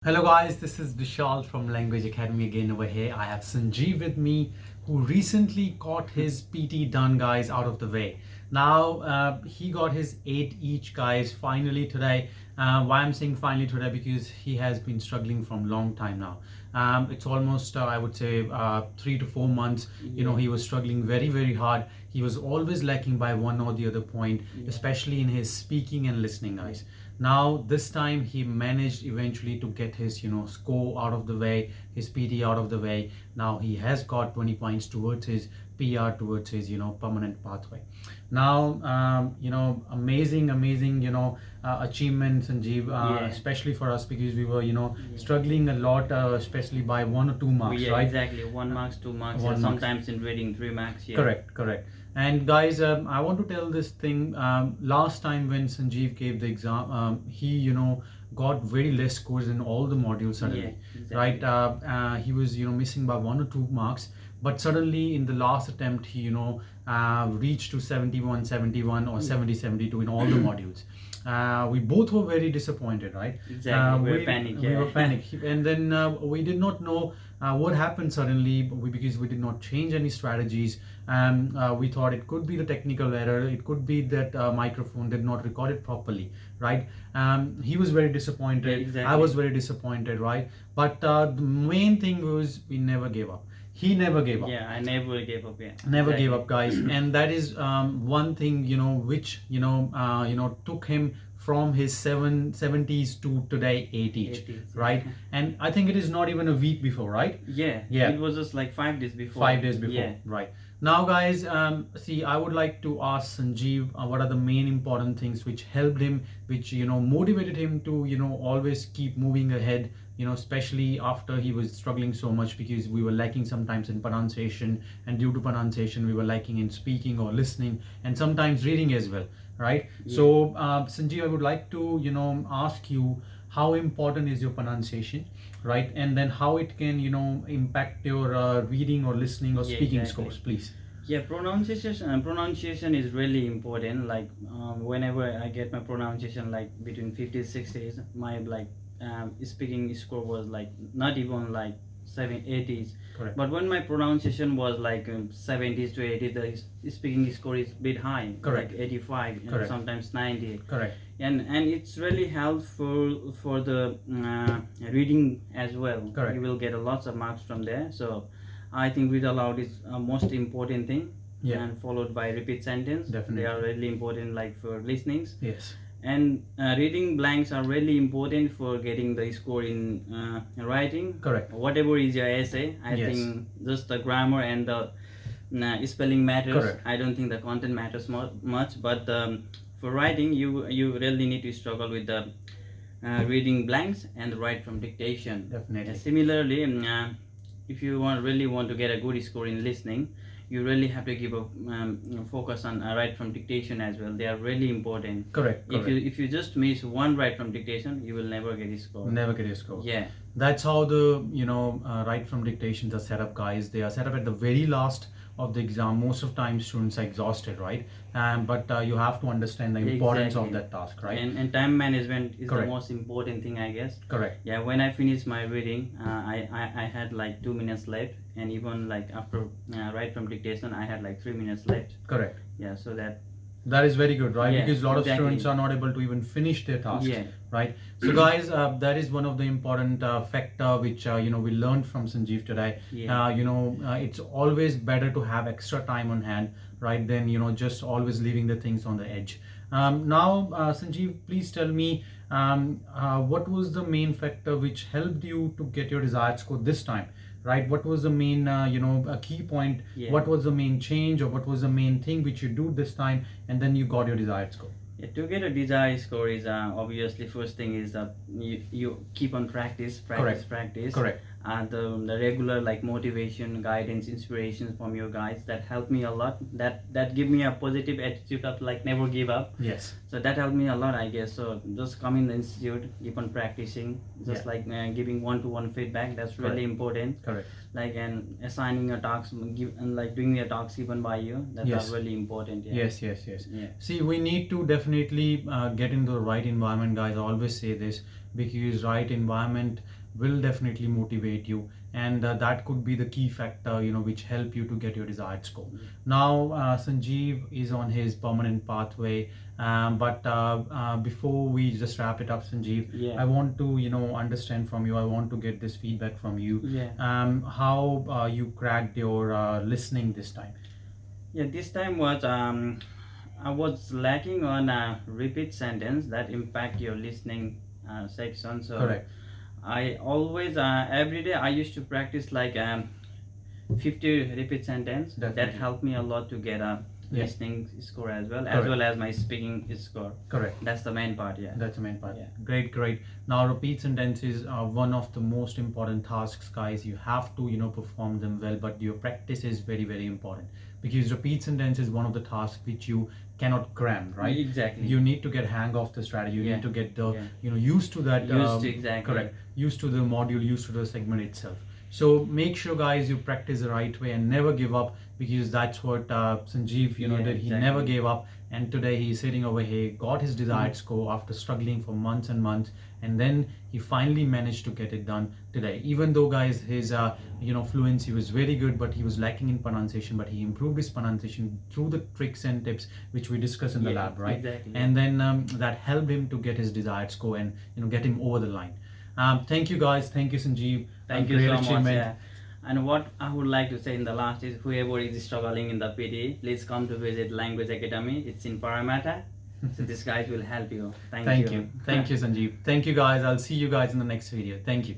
Hello guys, this is Vishal from Language Academy again over here. I have Sanjeev with me who recently got his PT done guys out of the way. Now he got his 8 each guys finally today. Why I'm saying finally today, because he has been struggling from long time now. It's almost I would say 3 to 4 months. You know, he was struggling very hard. He was always lacking by one or the other point, especially in his speaking and listening guys. Now this time he managed eventually to get his score out of the way, his PT out of the way. Now he has got 20 points towards his PR, towards his permanent pathway. Now amazing achievement, Sanjeev, especially for us, because we were struggling a lot, especially by 1 or 2 marks, right? Exactly, 1 marks, 2 marks, and sometimes in reading 3 marks. Correct. And guys, I want to tell this thing. Last time when Sanjeev gave the exam, he got very less scores in all the modules suddenly, right? He was missing by 1 or 2 marks, but suddenly in the last attempt he reached to 71 or 70 72 in all the modules. We both were very disappointed, right? Exactly. We were panicked. And then we did not know what happened suddenly, because we did not change any strategies. We thought it could be the technical error, it could be that microphone did not record it properly, right? He was very disappointed. I was very disappointed, right? But the main thing was we never gave up. He never gave up. I never gave up. Never gave up, guys. And that is one thing which took him from his 70s to today 80s, right? And I think it is not even a week before, right? It was just like 5 days before. 5 days before, right? Now guys, see, I would like to ask Sanjeev what are the main important things which helped him, which motivated him to always keep moving ahead, especially after he was struggling so much, because we were lacking sometimes in pronunciation, and due to pronunciation we were lacking in speaking or listening, and sometimes reading as well, right? So Sanjeev, I would like to ask you, how important is your pronunciation, right? And then how it can impact your reading or listening or speaking scores, please. Pronunciation is really important. Like whenever I get my pronunciation like between 50s 60s, my speaking score was like not even like 80s. Correct. But when my pronunciation was like 70s to 80s, the speaking score is a bit high. Correct. Like 85, sometimes 90. Correct. And it's really helpful for the reading as well. Correct. You will get lots of marks from there. So I think read aloud is most important thing. And followed by repeat sentence. Definitely. They are really important, like for listenings. Yes. And reading blanks are really important for getting the score in writing. Correct. Whatever is your essay, I think just the grammar and the spelling matters. Correct. I don't think the content matters much, but for writing, you really need to struggle with the reading blanks and write from dictation. Definitely. Similarly, if you really want to get a good score in listening, you really have to give a focus on write from dictation as well. They are really important. Correct. If you just miss one write from dictation, you will never get a score. Never get a score. Yeah. That's how the write from dictations are set up, guys. They are set up at the very last of the exam. Most of the time students are exhausted, right? But you have to understand the importance of that task, right? And time management is the most important thing, I guess. Correct. Yeah, when I finished my reading, I had like 2 minutes left, and even like after write from dictation, I had like 3 minutes left. Correct. Yeah, so that is very good, right? Because a lot of students are not able to even finish their tasks, right? So guys, that is one of the important factor which we learned from Sanjeev today. It's always better to have extra time on hand, right, than just always leaving the things on the edge. Now Sanjeev, please tell me what was the main factor which helped you to get your desired score this time, right? What was the main a key point? What was the main change, or what was the main thing which you do this time and then you got your desired score? To get a desired score is obviously first thing is that you keep on practice. Correct. The regular like motivation, guidance, inspiration from your guides, that helped me a lot. That give me a positive attitude of like never give up. Yes. So that helped me a lot, I guess. So just come in the institute, keep on practicing, just like giving one-to-one feedback. That's really important. Correct. Like and assigning a task, like doing a task given by you. That's really important. Yes. See, we need to definitely get into the right environment, guys. I always say this. because right environment will definitely motivate you, and that could be the key factor, you know, which help you to get your desired score. Now Sanjeev is on his permanent pathway, but before we just wrap it up, Sanjeev, Yeah. I want to, you know, understand from you, I want to get this feedback from you. Yeah. How you cracked your listening this time? Yeah, this time was I was lacking on a repeat sentence that impact your listening section. So Correct. I always every day I used to practice like 50 repeat sentence. Definitely. That helped me a lot to get a Yeah. listening score as Correct. well as my speaking score. Correct. That's the main part. Yeah. That's the main part. Yeah. Great, great. Now repeat sentences are one of the most important tasks, guys. You have to, you know, perform them well, but your practice is very, very important, because repeat sentence is one of the tasks which you cannot cram, right? Exactly. You need to get hang of the strategy. You Yeah. need to get the, Yeah. you know, used to that. Used to, exactly. Correct. Used to the module, used to the segment itself. So make sure, guys, you practice the right way and never give up, because that's what Sanjeev, you know, Yeah, did. He exactly. never gave up, and today he's sitting over here, got his desired score after struggling for months and months, and then he finally managed to get it done today. Even though, guys, his you know, fluency was very good, but he was lacking in pronunciation, but he improved his pronunciation through the tricks and tips which we discussed in the Yeah, lab, right? exactly. And then that helped him to get his desired score and, you know, get him over the line. Thank you, guys. Thank you, Sanjeev. Thank A you great so much. achievement. Yeah. And what I would like to say in the last is, whoever is struggling in the PTE, please come to visit Language Academy. It's in 𝘂𝗽𝗏𝗏. So these guys will help you. Thank you. Thank you, Sanjeev. Thank you, guys. I'll see you guys in the next video. Thank you.